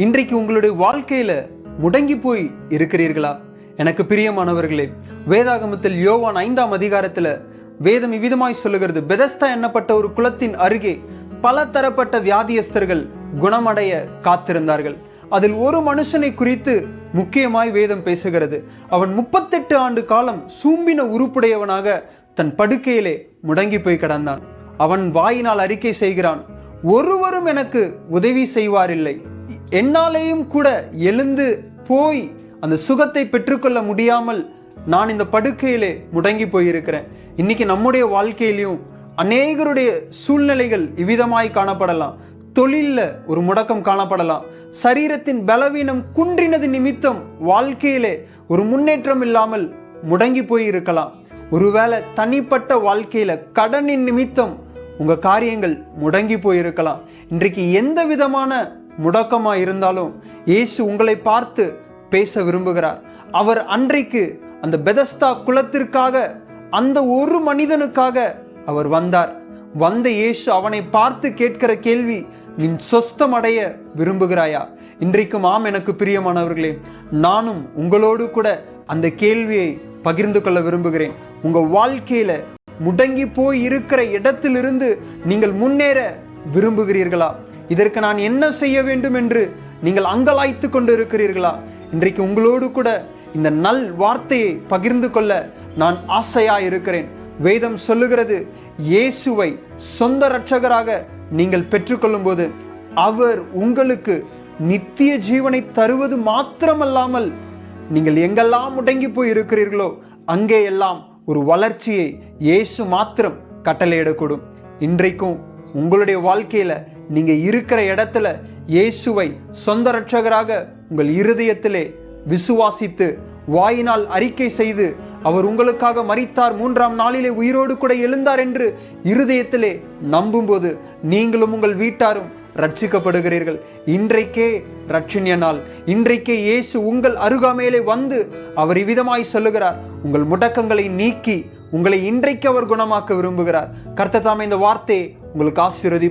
இன்றைக்கு உங்களுடைய வாழ்க்கையில முடங்கி போய் இருக்கிறீர்களா? எனக்கு பிரியமானவர்களே, வேதாகமத்தில் யோவான் 5ஆம் அதிகாரத்துல வேதம் இவ்விதமாய் சொல்லுகிறது, பெதஸ்தா என்னப்பட்ட ஒரு குளத்தின் அருகே பல தரப்பட்ட வியாதியஸ்தர்கள் குணமடைய காத்திருந்தார்கள். அதில் ஒரு மனுஷனை குறித்து முக்கியமாய் வேதம் பேசுகிறது. அவன் 38 ஆண்டு காலம் சூம்பின உருப்புடையவனாக தன் படுக்கையிலே முடங்கி போய் கிடந்தான். அவன் வாயினால் அறிக்கை செய்கிறான், ஒருவரும் எனக்கு உதவி செய்வாரில்லை, என்னாலேயும் கூட எழுந்து போய் அந்த சுகத்தை பெற்றுக்கொள்ள முடியாமல் நான் இந்த படுக்கையிலே முடங்கி போயிருக்கிறேன். இன்னைக்கு நம்முடைய வாழ்க்கையிலையும் அநேகருடைய சூழ்நிலைகள் இவ்விதமாய் காணப்படலாம். தொழில்ல ஒரு முடக்கம் காணப்படலாம். சரீரத்தின் பலவீனம் குன்றினது நிமித்தம் வாழ்க்கையிலே ஒரு முன்னேற்றம் இல்லாமல் முடங்கி போய் இருக்கலாம். ஒருவேளை தனிப்பட்ட வாழ்க்கையில கடனின் நிமித்தம் உங்க காரியங்கள் முடங்கி போயிருக்கலாம். இன்றைக்கு எந்த விதமான முடக்கமா இருந்தாலும் இயேசு உங்களை பார்த்து பேச விரும்புகிறார். அவர் அன்றைக்கு அந்த பெதஸ்தா குளத்திற்காக, அந்த ஒரு மனிதனுக்காக அவர் வந்தார். வந்த இயேசு அவனை பார்த்து கேட்கிற கேள்வி, நீ சொஸ்தம் அடைய விரும்புகிறாயா? இன்றைக்கும் ஆம் எனக்கு பிரியமானவர்களே, நானும் உங்களோடு கூட அந்த கேள்வியை பகிர்ந்து கொள்ள விரும்புகிறேன். உங்க வாழ்க்கையில முடங்கி போய் இருக்கிற இடத்திலிருந்து நீங்கள் முன்னேற விரும்புகிறீர்களா? இதற்கு நான் என்ன செய்ய வேண்டும் என்று நீங்கள் அங்கலாய்த்து கொண்டு இருக்கிறீர்களா? இன்றைக்கு உங்களோடு கூட இந்த நல் வார்த்தையை பகிர்ந்து கொள்ள நான் ஆசையா இருக்கிறேன். வேதம் சொல்லுகிறது, இயேசுவை சொந்த இரட்சகராக நீங்கள் பெற்றுக்கொள்ளும் போது அவர் உங்களுக்கு நித்திய ஜீவனை தருவது மாத்திரமல்லாமல், நீங்கள் எங்கெல்லாம் முடங்கி போய் இருக்கிறீர்களோ அங்கே எல்லாம் ஒரு வளர்ச்சியை இயேசு மாத்திரம் கட்டளையிடக்கூடும். இன்றைக்கும் உங்களுடைய வாழ்க்கையில நீங்க இருக்கிற இடத்துல இயேசுவை சொந்த இரட்சகராக உங்கள் இருதயத்திலே விசுவாசித்து வாயினால் அறிக்கை செய்து, அவர் உங்களுக்காக மரித்தார், 3ஆம் நாளிலே உயிரோடு கூட எழுந்தார் என்று இருதயத்திலே நம்பும்போது நீங்களும் உங்கள் வீட்டாரும் ரட்சிக்கப்படுகிறீர்கள். இன்றைக்கே ரட்சணிய நாள். இன்றைக்கே இயேசு உங்கள் அருகாமையிலே வந்து அவர் இவ்விதமாய் சொல்லுகிறார், உங்கள் முடக்கங்களை நீக்கி உங்களை இன்றைக்கு அவர் குணமாக்க விரும்புகிறார். கர்த்தர் தாமே இந்த வார்த்தையை உங்களுக்கு ஆசீர்வதிப்பார்.